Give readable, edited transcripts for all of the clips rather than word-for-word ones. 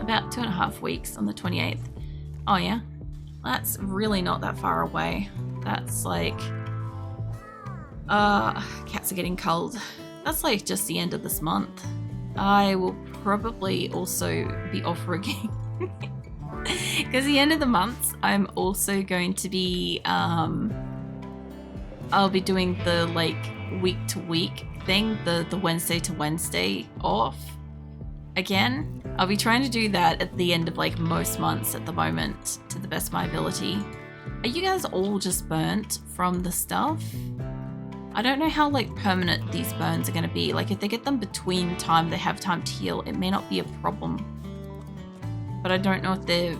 about 2.5 weeks on the 28th. Oh yeah, that's really not that far away. That's like, cats are getting cold. That's like just the end of this month. I will probably also be off rigging. Because the end of the month, I'm also going to be, I'll be doing the like week to week thing, the Wednesday to Wednesday off again. I'll be trying to do that at the end of like most months at the moment to the best of my ability. Are you guys all just burnt from the stuff? I don't know how like permanent these burns are going to be. Like if they get them between time they have time to heal, it may not be a problem. But I don't know if they're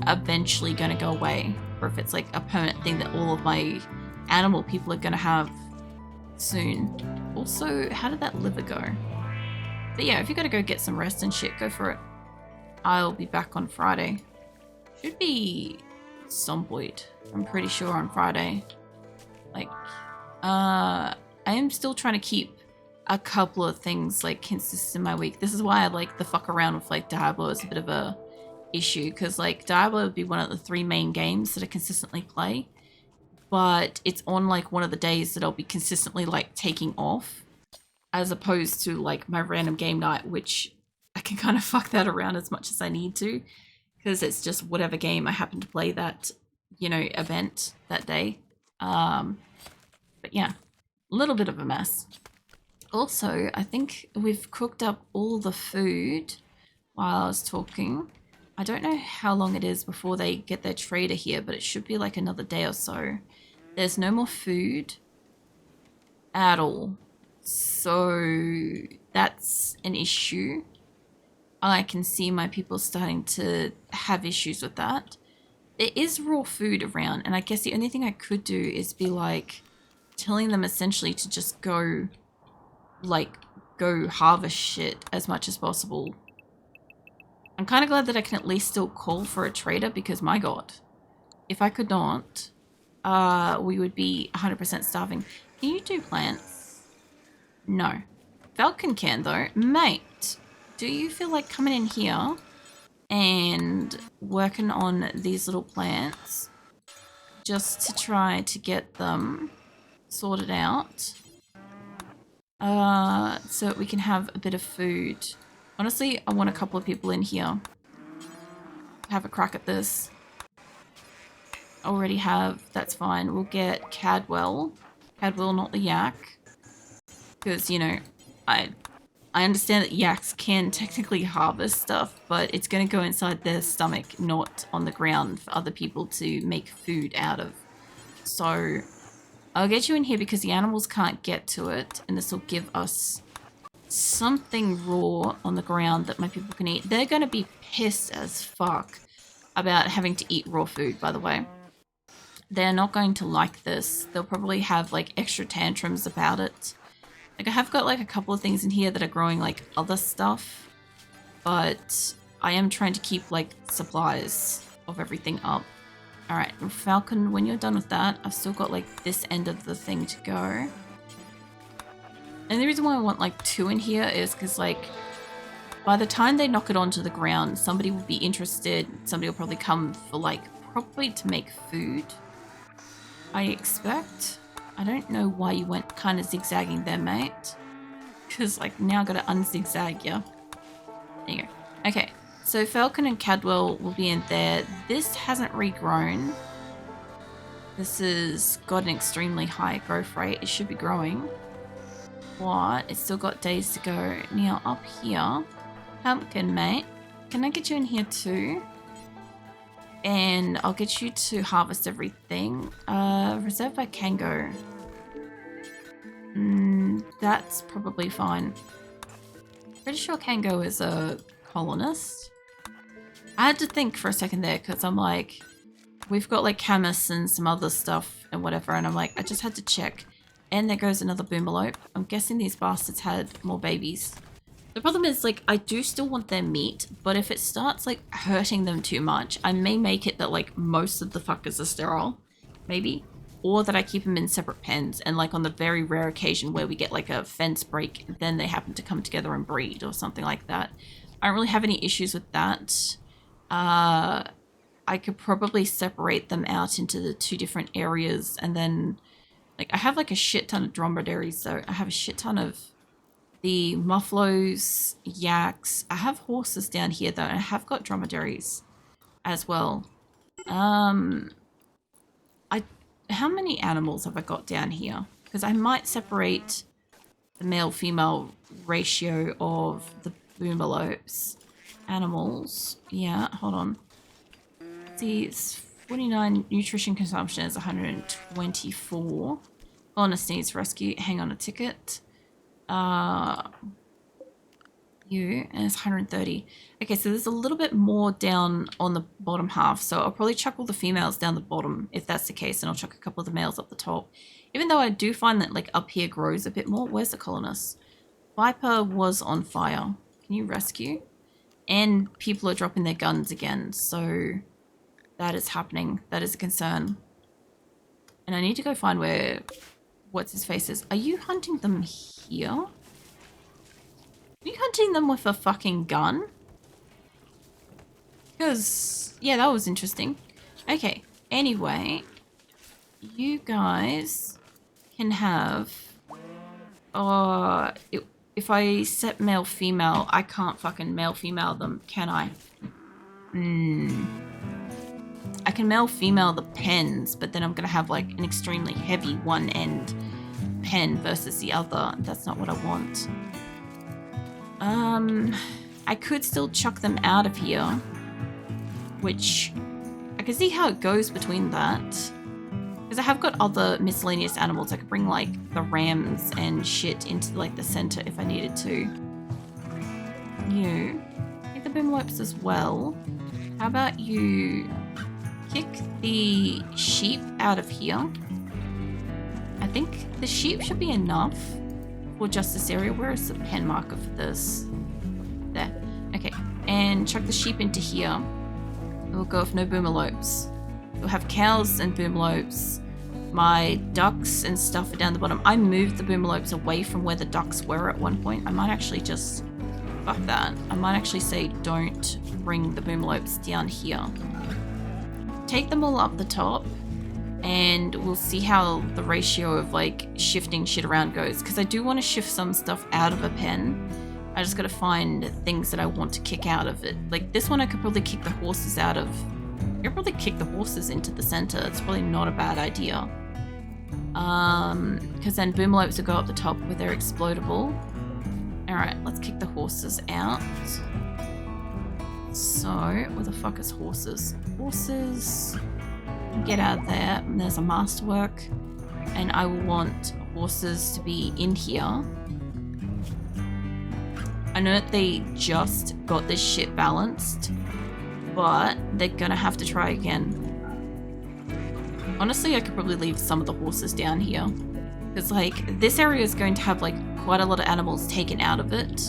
eventually going to go away or if it's like a permanent thing that all of my animal people are going to have soon. Also, how did that liver go? But yeah, if you got to go get some rest and shit, go for it. I'll be back on Friday. Should be some point, I'm pretty sure, on Friday. Like, I am still trying to keep a couple of things like consistent in my week. This is why I like the fuck around with like Diablo is a bit of a issue, because like Diablo would be one of the 3 main games that I consistently play, but it's on like one of the days that I'll be consistently like taking off, as opposed to like my random game night, which I can kind of fuck that around as much as I need to, because it's just whatever game I happen to play that, you know, event that day. But yeah, a little bit of a mess. Also, I think we've cooked up all the food while I was talking. I don't know how long it is before they get their trader here, but it should be like another day or so. There's no more food at all. So that's an issue. I can see my people starting to have issues with that. There is raw food around, and I guess the only thing I could do is be like telling them essentially to just go harvest shit as much as possible. I'm kind of glad that I can at least still call for a trader, because my god, if I could not, we would be 100% starving. Can you do plants? No. Falcon can though. Mate, do you feel like coming in here and working on these little plants just to try to get them sorted out, so that we can have a bit of food? Honestly, I want a couple of people in here to have a crack at this. Already have, that's fine. We'll get Cadwell, not the yak, because, you know, I understand that yaks can technically harvest stuff, but it's going to go inside their stomach, not on the ground for other people to make food out of. So I'll get you in here because the animals can't get to it, and this will give us something raw on the ground that my people can eat. They're going to be pissed as fuck about having to eat raw food, by the way. They're not going to like this. They'll probably have like extra tantrums about it. Like I have got like a couple of things in here that are growing like other stuff, but I am trying to keep like supplies of everything up. All right, Falcon, when you're done with that, I've still got like this end of the thing to go. And the reason why I want like 2 in here is because like by the time they knock it onto the ground, somebody will be interested. Somebody will probably come for like probably to make food, I expect. I don't know why you went kind of zigzagging there, mate. Because like now I've got to unzigzag you. There you go. Okay, so Falcon and Cadwell will be in there. This hasn't regrown. This has got an extremely high growth rate. It should be growing. What? It's still got days to go. Now up here, Pumpkin, mate, can I get you in here too? And I'll get you to harvest everything. Reserve by Kango. That's probably fine. Pretty sure Kango is a colonist. I had to think for a second there because I'm like, we've got like Camus and some other stuff and whatever, and I'm like, I just had to check. And there goes another boomalope. I'm guessing these bastards had more babies. The problem is, like, I do still want their meat, but if it starts, like, hurting them too much, I may make it that, like, most of the fuckers are sterile. Maybe. Or that I keep them in separate pens, and, like, on the very rare occasion where we get, like, a fence break, then they happen to come together and breed, or something like that. I don't really have any issues with that. I could probably separate them out into the 2 different areas, and then like I have like a shit ton of dromedaries, so I have a shit ton of the muffaloes, yaks. I have horses down here though, and I have got dromedaries as well. How many animals have I got down here? Because I might separate the male-female ratio of the boomalopes. Animals. Yeah, hold on. See, it's 49 nutrition consumption is 124. Honest needs rescue. Hang on a ticket. You, and it's 130. Okay, so there's a little bit more down on the bottom half, so I'll probably chuck all the females down the bottom if that's the case, and I'll chuck a couple of the males up the top. Even though I do find that like up here grows a bit more. Where's the colonist? Viper was on fire. Can you rescue? And people are dropping their guns again, so that is happening. That is a concern. And I need to go find where what's his face is. Are you hunting them here? Are you hunting them with a fucking gun? Because, yeah, that was interesting. Okay, anyway, you guys can have... if I set male-female, I can't fucking male-female them, can I? I can male-female the pens, but then I'm going to have like an extremely heavy one-end pen versus the other. That's not what I want. I could still chuck them out of here, which I can see how it goes between that. Because I have got other miscellaneous animals. I could bring like the rams and shit into like the center if I needed to. You take the boomalopes as well. How about you kick the sheep out of here? I think the sheep should be enough for just this area. Where is the pen marker for this? There. Okay. And chuck the sheep into here. We'll go with no boomalopes. We'll have cows and boomalopes. My ducks and stuff are down the bottom. I moved the boomalopes away from where the ducks were at one point. I might actually just... fuck that. I might actually say don't bring the boomalopes down here. Take them all up the top, and we'll see how the ratio of like shifting shit around goes, because I do want to shift some stuff out of a pen. I just gotta find things that I want to kick out of it. Like this one I could probably kick the horses out of. I could probably kick the horses into the center. It's probably not a bad idea. Because then boomalopes will go up the top with their explodable. Alright, let's kick the horses out. So, where the fuck is horses? Horses, get out of there. And there's a masterwork. And I will want horses to be in here. I know that they just got this shit balanced, but they're gonna have to try again. Honestly, I could probably leave some of the horses down here. Because, like, this area is going to have, like, quite a lot of animals taken out of it.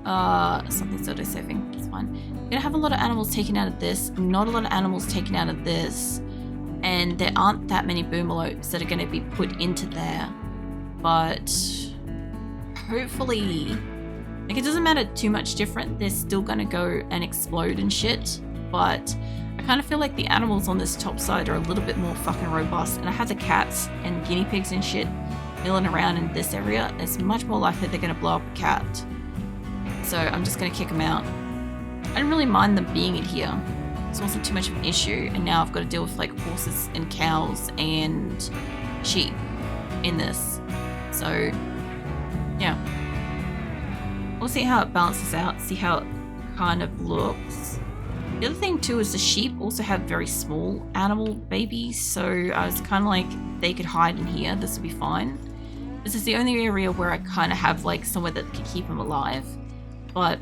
Something's auto-saving. It's fine. We're gonna have a lot of animals taken out of this, not a lot of animals taken out of this, and there aren't that many boomalopes that are gonna be put into there. But hopefully, like, it doesn't matter too much different. They're still gonna go and explode and shit, but I kind of feel like the animals on this top side are a little bit more fucking robust, and I have the cats and guinea pigs and shit milling around in this area. It's much more likely they're gonna blow up a cat. So I'm just gonna kick them out. I didn't really mind them being in here. This wasn't too much of an issue, and now I've got to deal with like horses and cows and sheep in this. So yeah, we'll see how it balances out, see how it kind of looks. The other thing too is the sheep also have very small animal babies, so I was kind of like, they could hide in here, this would be fine. This is the only area where I kind of have like somewhere that can keep them alive. But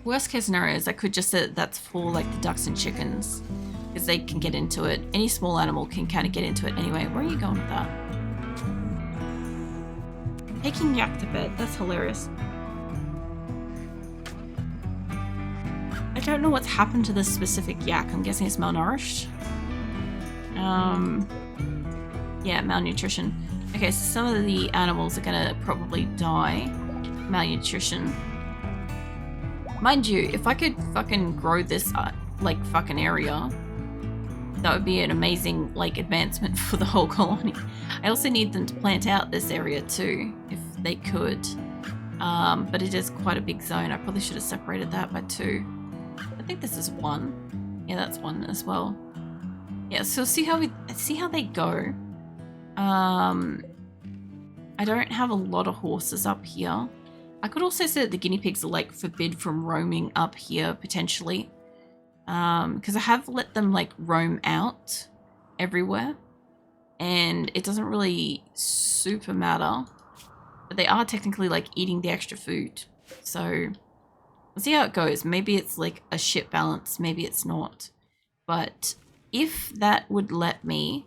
worst case scenario is I could just say that's for like the ducks and chickens, because they can get into it. Any small animal can kind of get into it anyway. Where are you going with that? Taking yak to bed, that's hilarious. I don't know what's happened to this specific yak. I'm guessing it's malnourished. Yeah, malnutrition. Okay, so some of the animals are gonna probably die. Malnutrition. Mind you, if I could fucking grow this, like, fucking area, that would be an amazing, like, advancement for the whole colony. I also need them to plant out this area too, if they could. But it is quite a big zone. I probably should have separated that by 2. I think this is 1. Yeah, that's 1 as well. Yeah, so see how they go. I don't have a lot of horses up here. I could also say that the guinea pigs are like forbid from roaming up here potentially. Because I have let them like roam out everywhere. And it doesn't really super matter. But they are technically like eating the extra food. So we'll see how it goes. Maybe it's like a shit balance. Maybe it's not. But if that would let me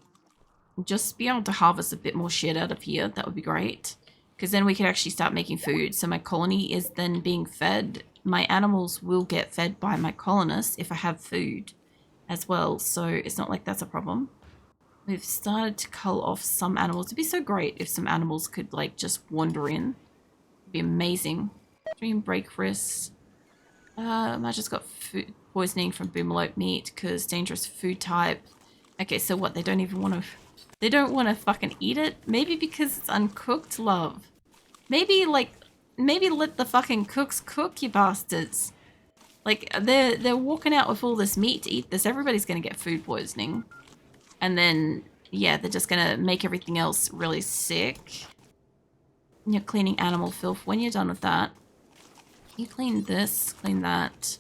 just be able to harvest a bit more shit out of here, that would be great. Because then we could actually start making food. So my colony is then being fed. My animals will get fed by my colonists if I have food as well. So it's not like that's a problem. We've started to cull off some animals. It'd be so great if some animals could like just wander in. It'd be amazing. Dream break risks. I just got food poisoning from boomelope meat because dangerous food type. Okay, so what? They don't even want to... They don't want to fucking eat it? Maybe because it's uncooked, love. Maybe let the fucking cooks cook, you bastards. Like, they're walking out with all this meat to eat this. Everybody's going to get food poisoning. And then, yeah, they're just going to make everything else really sick. And you're cleaning animal filth. When you're done with that, you clean this, clean that.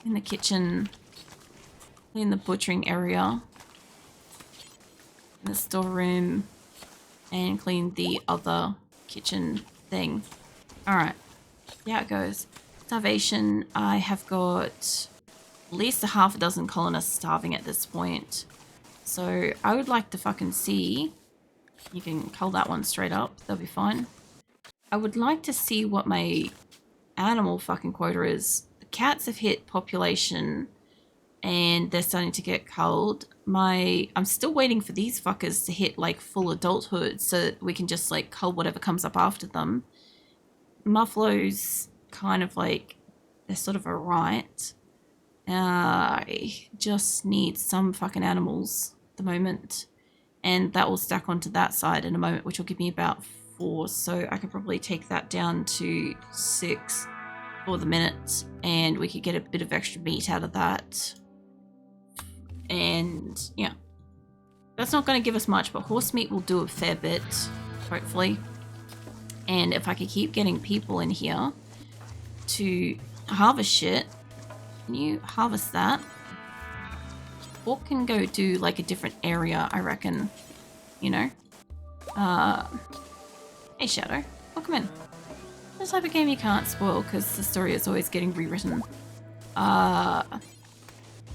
Clean the kitchen. Clean the butchering area. The storeroom. And clean the other kitchen thing. Alright. See how it goes. Starvation. I have got at least a half a dozen colonists starving at this point. So I would like to fucking see... You can cull that one straight up. That'll be fine. I would like to see what my animal fucking quota is. The cats have hit population and they're starting to get culled. I'm still waiting for these fuckers to hit like full adulthood so that we can just like cull whatever comes up after them. Muffalo's kind of like, they're sort of alright. I just need some fucking animals at the moment. And that will stack onto that side in a moment, which will give me about 4. So I could probably take that down to 6 for the minute. And we could get a bit of extra meat out of that. And yeah. That's not going to give us much, but horse meat will do a fair bit, hopefully. And if I could keep getting people in here to harvest shit. Can you harvest that? Or can go do like a different area, I reckon. You know? Hey Shadow, welcome in. The type of game you can't spoil because the story is always getting rewritten.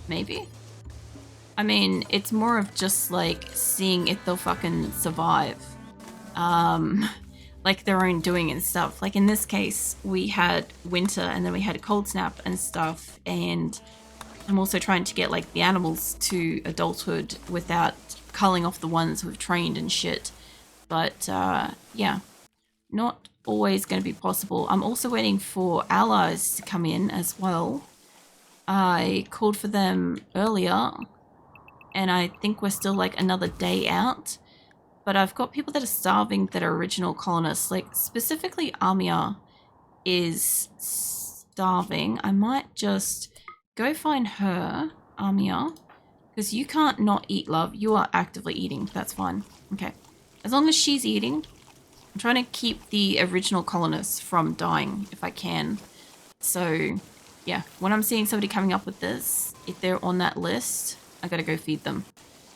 Maybe? I mean, it's more of just like seeing if they'll fucking survive. Like their own doing and stuff. Like in this case, we had winter and then we had a cold snap and stuff, and I'm also trying to get like the animals to adulthood without culling off the ones who've trained and shit. But yeah, not always going to be possible. I'm also waiting for allies to come in as well. I called for them earlier and I think we're still like another day out. But I've got people that are starving that are original colonists. Like, specifically Amia is starving. I might just go find her, Amia. Because you can't not eat, love. You are actively eating. That's fine. Okay. As long as she's eating, I'm trying to keep the original colonists from dying if I can. So, yeah. When I'm seeing somebody coming up with this, if they're on that list, I gotta go feed them.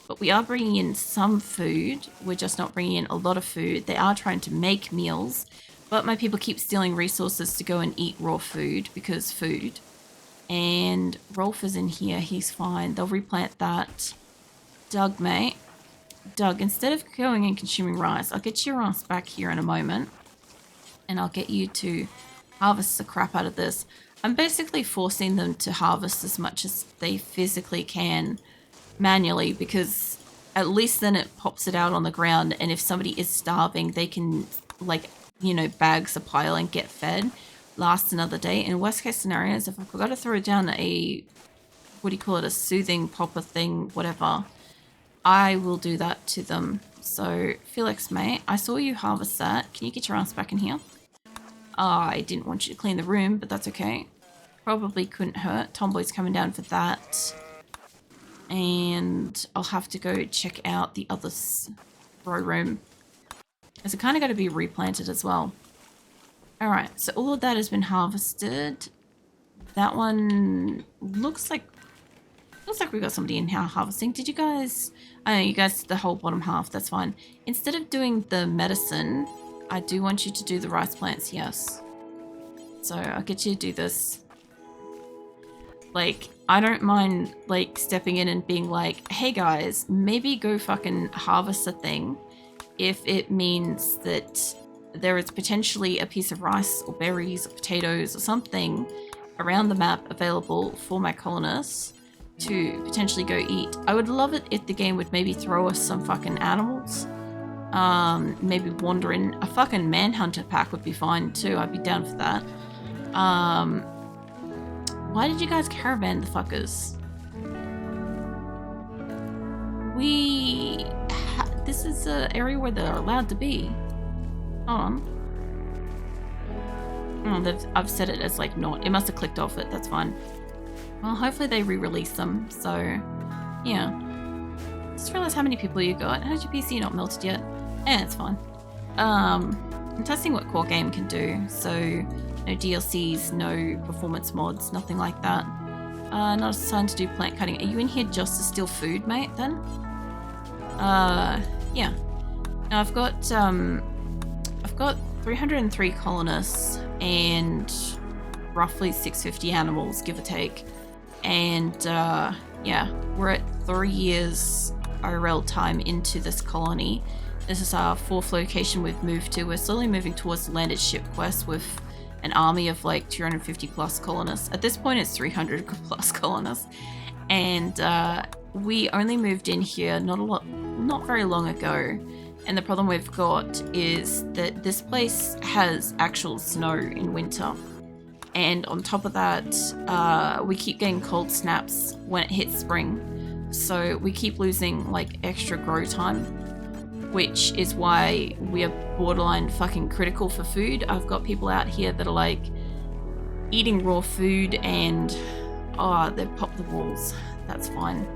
But we are bringing in some food. We're just not bringing in a lot of food. They are trying to make meals. But my people keep stealing resources to go and eat raw food because food. And Rolf is in here. He's fine. They'll replant that. Doug, mate. Doug, instead of going and consuming rice, I'll get your ass back here in a moment. And I'll get you to harvest the crap out of this. I'm basically forcing them to harvest as much as they physically can manually, because at least then it pops it out on the ground, and if somebody is starving they can, like, you know, bag supply and get fed. last another day. In worst case scenarios, if I've got to throw down a, what do you call it, a soothing popper thing, whatever, I will do that to them. So, Felix, mate, I saw you harvest that. Can you get your ass back in here? I didn't want you to clean the room, but that's okay. Probably couldn't hurt. Tomboy's coming down for that. And I'll have to go check out the other grow room. Because it kind of got to be replanted as well. Alright, so all of that has been harvested. That one looks like we got somebody in here harvesting. Did you guys... I know you guys did the whole bottom half, that's fine. Instead of doing the medicine, I do want you to do the rice plants, yes. So I'll get you to do this. Like, I don't mind, like, stepping in and being like, hey guys, maybe go fucking harvest a thing if it means that there is potentially a piece of rice or berries or potatoes or something around the map available for my colonists to potentially go eat. I would love it if the game would maybe throw us some fucking animals. Maybe wander in. A fucking manhunter pack would be fine too. I'd be down for that. Why did you guys caravan the fuckers? This is an area where they're allowed to be. Hold on. Oh, I've set it as like not. It must have clicked off it. That's fine. Well, hopefully they re-release them. So, yeah. Just realized how many people you got. How's your PC not melted yet? Yeah, it's fine. I'm testing what core game can do. So, no DLCs, no performance mods, nothing like that. Not assigned to do plant cutting. Are you in here just to steal food, mate, then? Yeah. Now I've got 303 colonists and roughly 650 animals, give or take. And, yeah, we're at 3 years IRL time into this colony. This is our 4th location we've moved to. We're slowly moving towards the landed ship quest with an army of like 250 plus colonists. At this point it's 300 plus colonists. And we only moved in here not very long ago. And the problem we've got is that this place has actual snow in winter. And on top of that, we keep getting cold snaps when it hits spring. So we keep losing like extra grow time, which is why we are borderline fucking critical for food. I've got people out here that are like eating raw food and they've popped the walls. That's fine.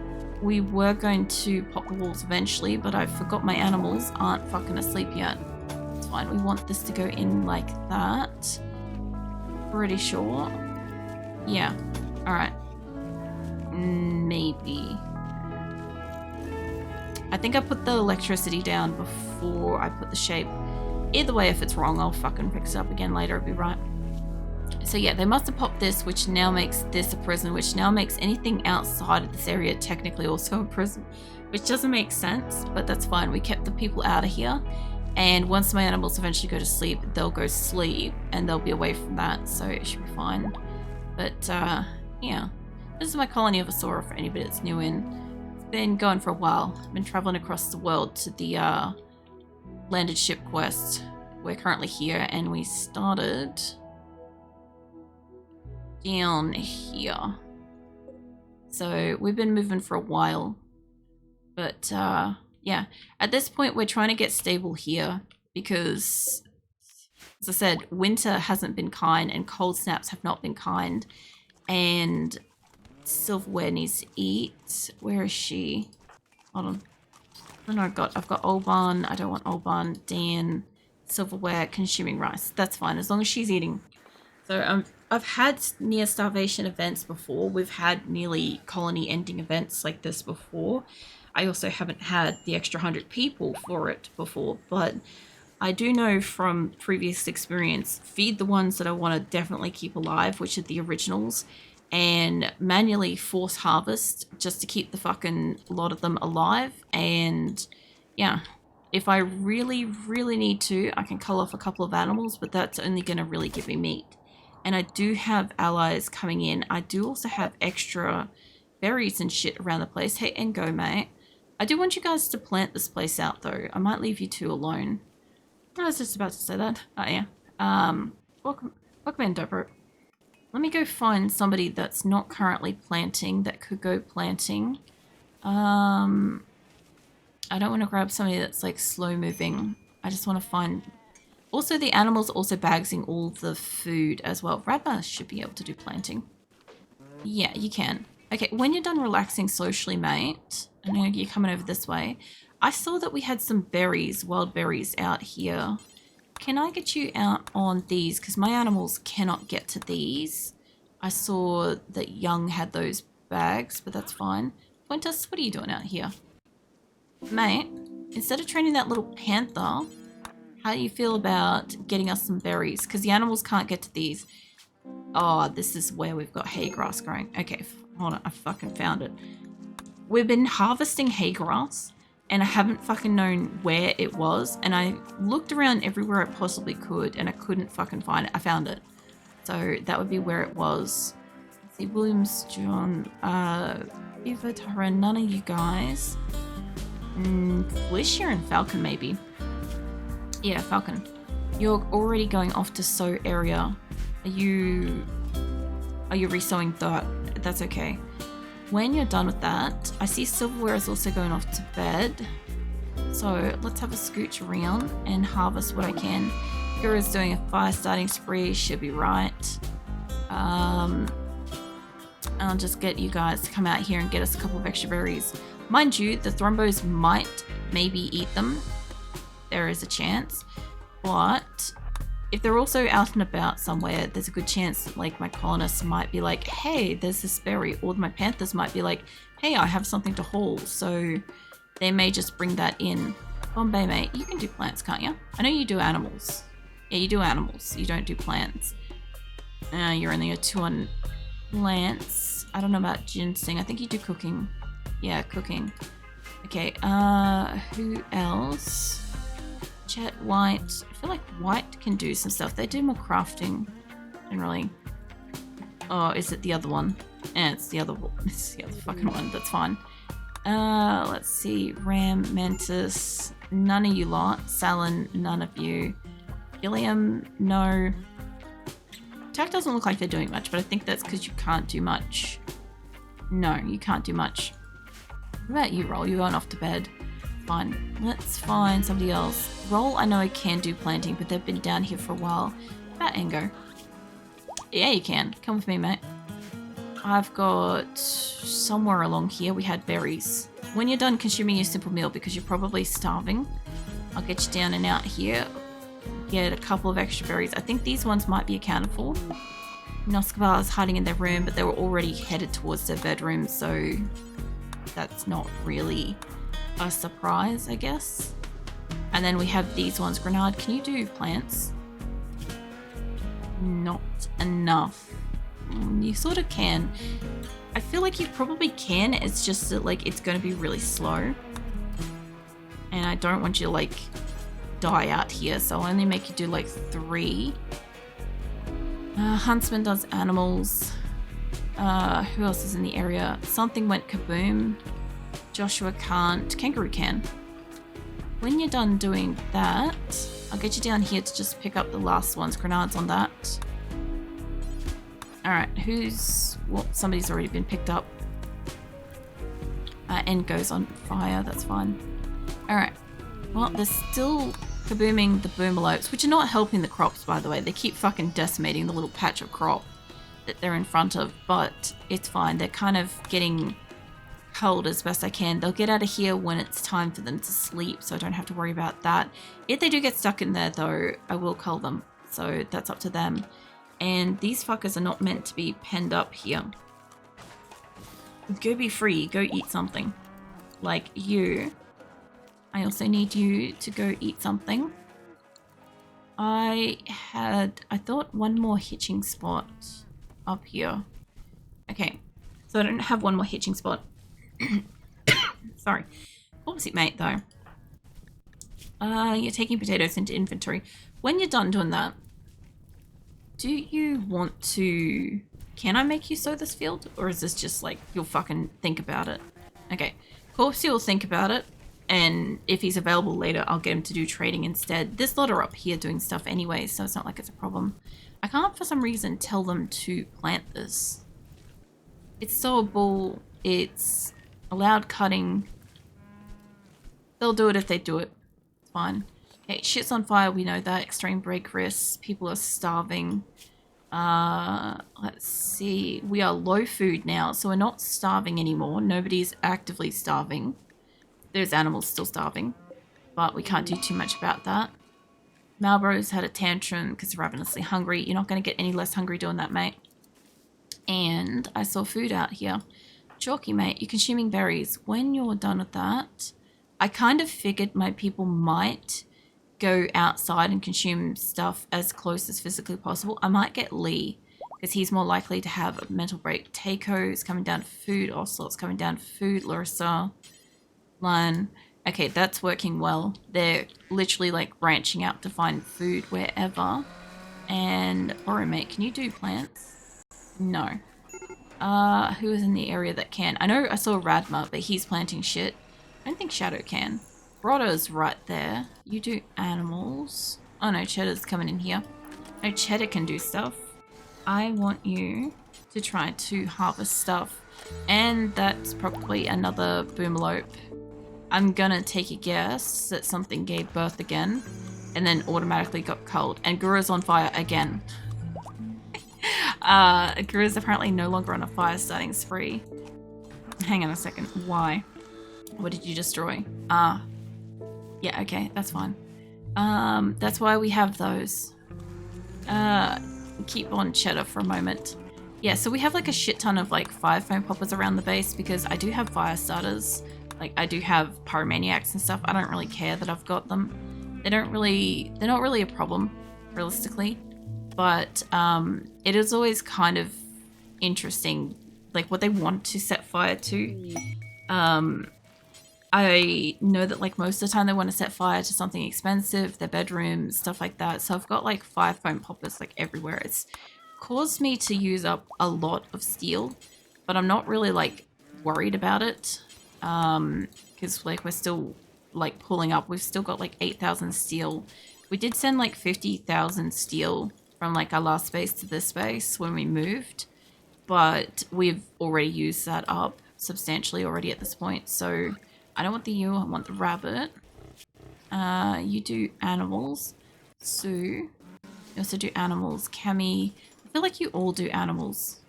We were going to pop the walls eventually, but I forgot my animals aren't fucking asleep yet. It's fine. We want this to go in like that. Pretty sure. Yeah. Alright. Maybe. I think I put the electricity down before I put the shape. Either way, if it's wrong, I'll fucking fix it up again later. It'll be right. So yeah, they must have popped this, which now makes this a prison, which now makes anything outside of this area technically also a prison, which doesn't make sense, but that's fine. We kept the people out of here, and once my animals eventually go to sleep, they'll go sleep, and they'll be away from that, so it should be fine. But yeah, this is my colony of Asora for anybody that's new in. It's been going for a while. I've been traveling across the world to the landed ship quest. We're currently here, and we started down here. So we've been moving for a while, but yeah, at this point we're trying to get stable here because, as I said, winter hasn't been kind and cold snaps have not been kind, and silverware needs to eat. Where is she? Hold on. I know I've got Olban. I don't want Olban. Dan, silverware, consuming rice. That's fine as long as she's eating. So I've had near starvation events before. We've had nearly colony ending events like this before. I also haven't had the extra 100 people for it before, but I do know from previous experience, feed the ones that I want to definitely keep alive, which are the originals, and manually force harvest just to keep the fucking lot of them alive. And yeah, if I really, really need to, I can cull off a couple of animals, but that's only going to really give me meat. And I do have allies coming in. I do also have extra berries and shit around the place. Hey, and go, mate. I do want you guys to plant this place out, though. I might leave you two alone. I was just about to say that. Oh, yeah. Welcome. Welcome in, Dobro. Let me go find somebody that's not currently planting that could go planting. I don't want to grab somebody that's like slow moving. I just want to find... Also, the animals also bagsing all the food as well. Radma should be able to do planting. Yeah, you can. Okay, when you're done relaxing socially, mate, I know you're coming over this way. I saw that we had some berries, wild berries out here. Can I get you out on these? Because my animals cannot get to these. I saw that Young had those bags, but that's fine. Quintus, what are you doing out here? Mate, instead of training that little panther, how do you feel about getting us some berries? Because the animals can't get to these. Oh, this is where we've got hay grass growing. Okay, hold on, I fucking found it. We've been harvesting hay grass, and I haven't fucking known where it was, and I looked around everywhere I possibly could, and I couldn't fucking find it. I found it. So that would be where it was. Let's see, Williams, John, Eva, Tara, none of you guys. Felicia and Falcon, maybe. Yeah, Falcon. You're already going off to sow area. Are you resowing dirt? That's okay. When you're done with that, I see Silverware is also going off to bed. So let's have a scooch around and harvest what I can. Kira's doing a fire starting spree, she'll be right. I'll just get you guys to come out here and get us a couple of extra berries. Mind you, the Thrombos might maybe eat them. There is a chance. But if they're also out and about somewhere, there's a good chance that, like, my colonists might be like, hey, there's this berry. Or my panthers might be like, hey, I have something to haul. So they may just bring that in. Bombay, mate, you can do plants, can't you? I know you do animals. Yeah, you do animals. You don't do plants. You're only a 2 on plants. I don't know about ginseng. I think you do cooking. Yeah, cooking. Okay, who else? Chet, White. I feel like White can do some stuff. They do more crafting, generally. Oh, is it the other one? It's the other one. It's the other fucking one. That's fine. Let's see. Ram, Mantis. None of you lot. Salon, none of you. Gilliam, no. Tack doesn't look like they're doing much, but I think that's because you can't do much. No, you can't do much. What about you, Roll? You're going off to bed. Fine. Let's find somebody else. Roll, I know I can do planting, but they've been down here for a while. What about Engo? Yeah, you can. Come with me, mate. I've got somewhere along here we had berries. When you're done consuming your simple meal, because you're probably starving, I'll get you down and out here. Get a couple of extra berries. I think these ones might be accounted for. Noskabar is hiding in their room, but they were already headed towards their bedroom, so that's not really a surprise, I guess. And then we have these ones. Grenade, can you do plants? Not enough. You sort of can. I feel like you probably can. It's just that, like, it's going to be really slow. And I don't want you to, like, die out here, so I'll only make you do, like, 3. Huntsman does animals. Who else is in the area? Something went kaboom. Joshua can't. Kangaroo can. When you're done doing that, I'll get you down here to just pick up the last ones. Grenades on that. Alright, who's... Well, somebody's already been picked up. End goes on fire, that's fine. Alright. Well, they're still kabooming the boomalopes, which are not helping the crops, by the way. They keep fucking decimating the little patch of crop that they're in front of, but it's fine. They're kind of getting culled as best I can. They'll get out of here when it's time for them to sleep, so I don't have to worry about that. If they do get stuck in there, though, I will cull them, so that's up to them. And these fuckers are not meant to be penned up here. Go be free. Go eat something. Like you. I also need you to go eat something. I thought one more hitching spot up here. Okay. So I don't have one more hitching spot. Sorry. What was it, mate, though? You're taking potatoes into inventory. When you're done doing that, do you want to... Can I make you sow this field? Or is this just like, you'll fucking think about it? Okay. Corpsey will think about it. And if he's available later, I'll get him to do trading instead. This lot are up here doing stuff anyway, so it's not like it's a problem. I can't for some reason tell them to plant this. It's sowable, it's allowed cutting. They'll do it if they do it. It's fine. Okay, shit's on fire, we know that. Extreme break risks. People are starving. Let's see. We are low food now, so we're not starving anymore. Nobody's actively starving. There's animals still starving, but we can't do too much about that. Malboro's had a tantrum because they're ravenously hungry. You're not going to get any less hungry doing that, mate. And I saw food out here. Chalky, mate, you're consuming berries. When you're done with that, I kind of figured my people might go outside and consume stuff as close as physically possible. I might get Lee, because he's more likely to have a mental break. Takos coming down to food. Ocelot's coming down to food. Larissa. Lion. Okay, that's working well. They're literally like branching out to find food wherever. And Oro, mate, can you do plants? No. Who is in the area that can? I know I saw Radma, but he's planting shit. I don't think Shadow can. Grotto's right there. You do animals. Oh no, Cheddar's coming in here. No, Cheddar can do stuff. I want you to try to harvest stuff. And that's probably another Boomalope. I'm gonna take a guess that something gave birth again and then automatically got cold. And Guru's on fire again. Guru's apparently no longer on a fire starting spree. Hang on a second. Why? What did you destroy? Yeah, okay, that's fine. That's why we have those. Keep on Cheddar for a moment. Yeah, so we have like a shit ton of like fire foam poppers around the base because I do have fire starters. Like, I do have pyromaniacs and stuff. I don't really care that I've got them. They're not really a problem, realistically. But it is always kind of interesting, like, what they want to set fire to. I know that, like, most of the time they want to set fire to something expensive, their bedroom, stuff like that. So I've got, like, fire foam poppers, like, everywhere. It's caused me to use up a lot of steel, but I'm not really, like, worried about it. Because like we're still like pulling up. We've still got like 8,000 steel. We did send like 50,000 steel from like our last space to this space when we moved, but we've already used that up substantially already at this point. So I don't want the ewe, I want the rabbit. You do animals. Sue, you also do animals. Cammy, I feel like you all do animals.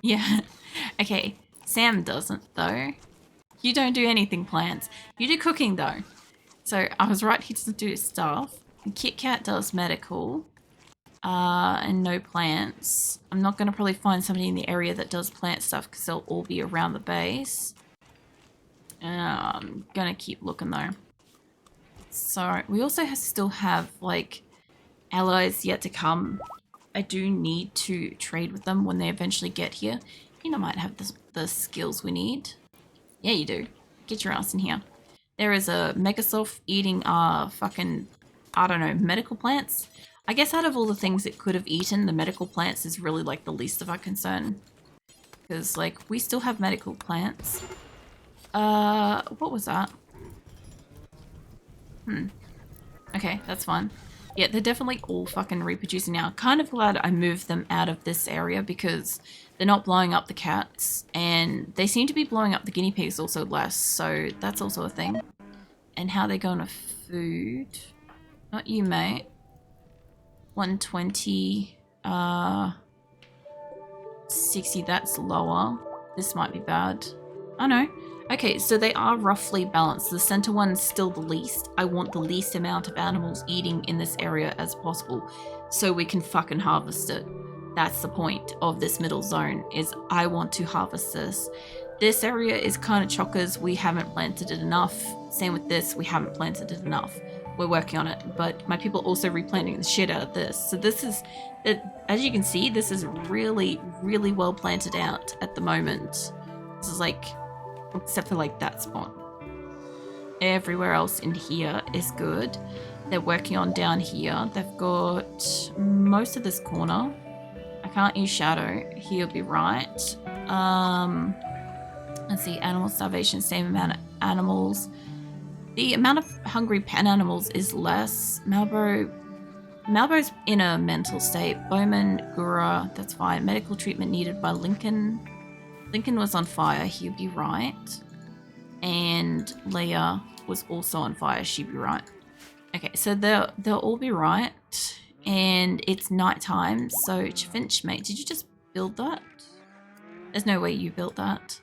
Yeah. Okay. Sam doesn't, though. You don't do anything plants. You do cooking, though. So I was right, he doesn't do stuff. Kit Kat does medical. And no plants. I'm not going to probably find somebody in the area that does plant stuff because they'll all be around the base. I'm going to keep looking, though. So we also still have, like, allies yet to come. I do need to trade with them when they eventually get here. I might have the skills we need. Yeah, you do. Get your ass in here. There is a Megasoft eating fucking, I don't know, medical plants. I guess out of all the things it could have eaten, the medical plants is really like the least of our concern. Because like we still have medical plants. What was that? Okay, that's fine. Yeah, they're definitely all fucking reproducing now. Kind of glad I moved them out of this area because they're not blowing up the cats and they seem to be blowing up the guinea pigs also less. So that's also a thing. And how they going to food? Not you, mate. 120. 60, that's lower. This might be bad. Oh no. Okay, so they are roughly balanced. The center one's still the least. I want the least amount of animals eating in this area as possible so we can fucking harvest it. That's the point of this middle zone, is I want to harvest this. This area is kind of chockers. We haven't planted it enough. Same with this, we haven't planted it enough. We're working on it, but my people are also replanting the shit out of this. So this is, as you can see, this is really, really well planted out at the moment. This is like, except for like that spot. Everywhere else in here is good. They're working on down here. They've got most of this corner. I can't use shadow. He'll be right. Let's see, animal starvation, same amount of animals. The amount of hungry pen animals is less. Marlboro, Malbo's in a mental state. Bowman, Gura, that's fine. Medical treatment needed by Lincoln. Lincoln was on fire, he'll be right. And Leah was also on fire, she'd be right. Okay, so they'll all be right. And it's nighttime, so Finch, mate, did you just build that? There's no way you built that.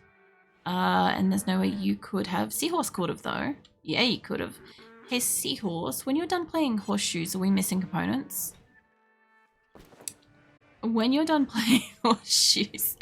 And there's no way you could have. Seahorse could have, though. Yeah, you could have. Hey, Seahorse, when you're done playing horseshoes, are we missing components? When you're done playing horseshoes,